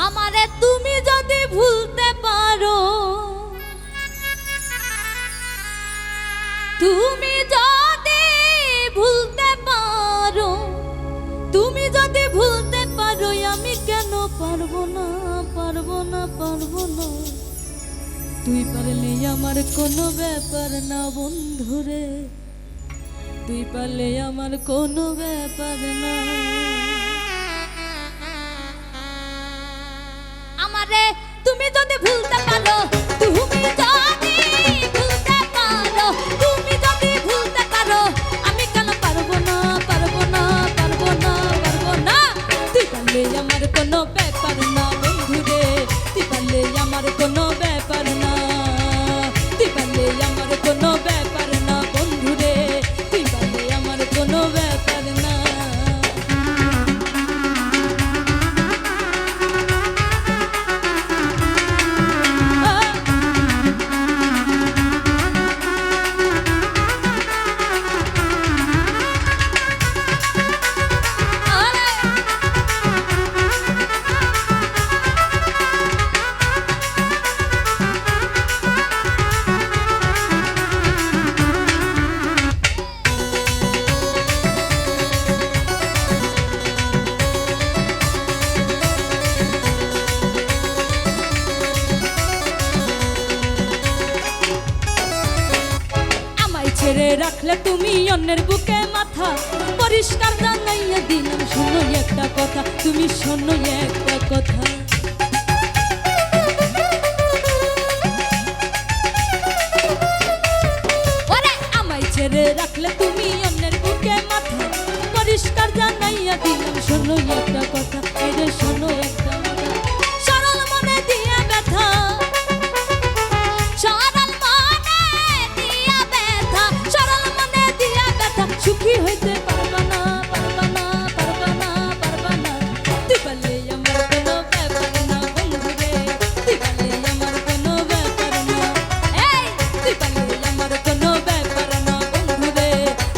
আমারে তুমি যদি ভুলতে পারো, তুমি যদি ভুলতে পারো, তুমি যদি ভুলতে পারো, আমি কেন পারবো না, পারবো না, পারবো না। তুই পারলে আমার কোনো ব্যাপার না বন্ধুরে, তুই পারলে আমার কোনো ব্যাপার না। আমারে তুমি যদি ভুলতে পারো, তুমি যদি ভুলতে পারো, তুমি যদি ভুলতে পারো, আমি কেন পারবো না, পারবো না, পারবো না, পারবো না। তুই পারলে আমার কোনো ব্যাপার না বন্ধুরে, তুই পারলে আমার কোনো ব্যাপার না, তুই পারলে আমার কোনো ব্যাপার না বন্ধুরে, তুই পারলে আমার কোনো ব্যাপার না। ছেড়ে রাখলে তুমি অন্যের বুকে মাথা, পরিষ্কার জানাইয়া দিলাম শোনো একটা কথা, তুমি শোনো একটা কথা। ওরে আমায় ছেড়ে রাখলে তুমি অন্যের বুকে মাথা, পরিষ্কার জানাইয়া দিলাম শোনো একটা কথা, এরে শোনো একটা কথা। সরল মনে দিয়া ব্যথা, সুখী হইতে পারবা না, পারবা না, পারবা না, পারবা না। তুই পারলে আমার কোনো ব্যাপার না বন্ধুরে, তুই পারলে আমার কোনো ব্যাপার না। এই তুই পারলে আমার কোনো ব্যাপার না বন্ধুরে,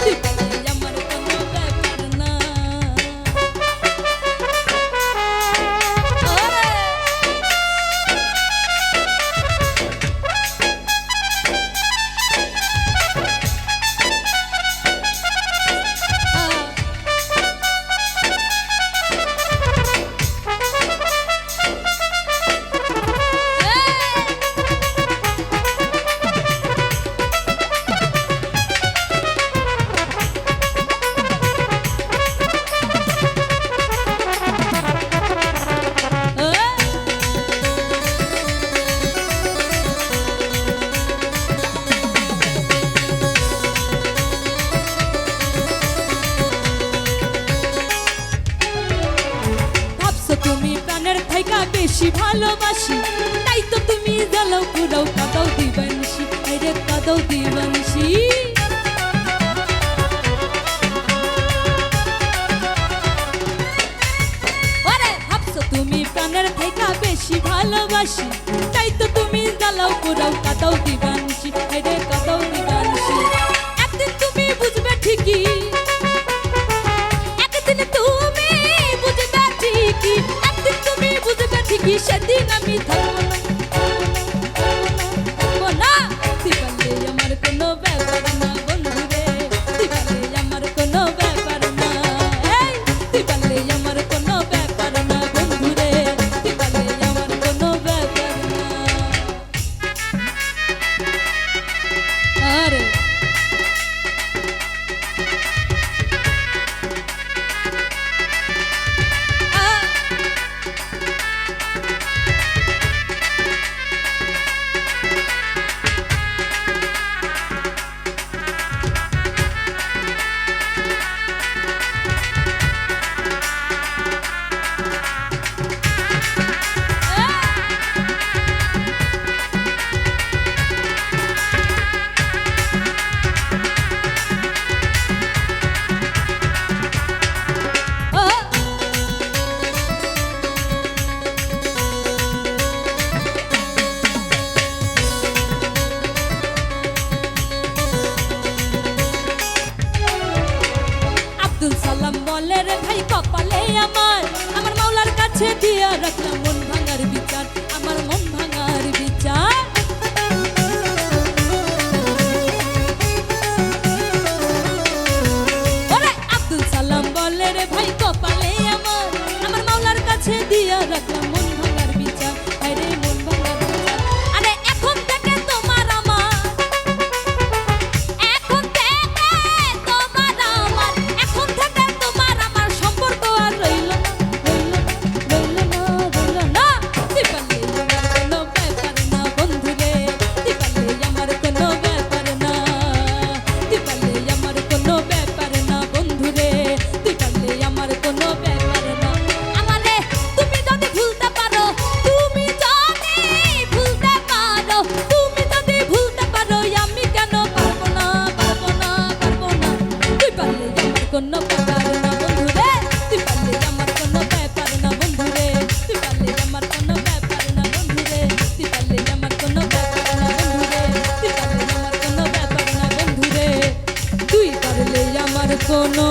তুই পারলে আমার কোনো ব্যাপার না। বেশি ভালোবাসি তাই তো তুমি জ্বালাও পুরাও কাদাও দিবানিসি, আরে কাদাও দিবানিসি। ওরে ভাবছো তুমি প্রাণের থেকে বেশি ভালোবাসি তাই তো তুমি জ্বালাও পুরাও কাদাও দিবানিসি, আরে কাদাও দিবানিসি। একদিন তুমি বুঝবে ঠিকই, একদিন তুমি বুঝবে ঠিকই, একদিন তুমি বুঝবে ঠিকই, সেদিন আমি থাকবো না, থাকবো না। তুই পারলে আমার কোনো ব্যাপার না বন্ধুরে, তুই পারলে আমার কোনো ব্যাপার না। এই তুই পারলে আমার কোনো ব্যাপার না বন্ধুরে, তুই পারলে আমার কোনো ব্যাপার না। আরে রাখলাম মন ভাঙার বিচার, আরে মন ভাঙার বিচার। আরে এখন থেকে তোমার আমার, এখন থেকে তোমার আমার, এখন থেকে তোমার আমার সম্পর্ক আর রইল না, রইল না, রইল না, রইল না। তুই পারলে আমার কোনো ব্যাপার না বন্ধুরে, তুই পারলে আমার কোনো ব্যাপার না, তুই পারলে আমার কোনো ব্যাপার না বন্ধুরে, তুই পারলে আমার কোনো ব্যাপার না। আমারে তুমি যদি ভুলতে পারো, তুমি যদি ভুলতে পারো, তুমি যদি ভুলতে পারো, আমি কেন পারবো না, পারবো না, পারবো না। তুই পারলে আমার কোনো ব্যাপার না বন্ধুরে, তুই পারলে আমার কোনো ব্যাপার না বন্ধুরে, তুই পারলে আমার কোনো ব্যাপার না বন্ধুরে, তুই পারলে আমার কোনো ব্যাপার না বন্ধুরে, তুই পারলে আমার কোনো ব্যাপার না বন্ধুরে, তুই পারলে আমার কোনো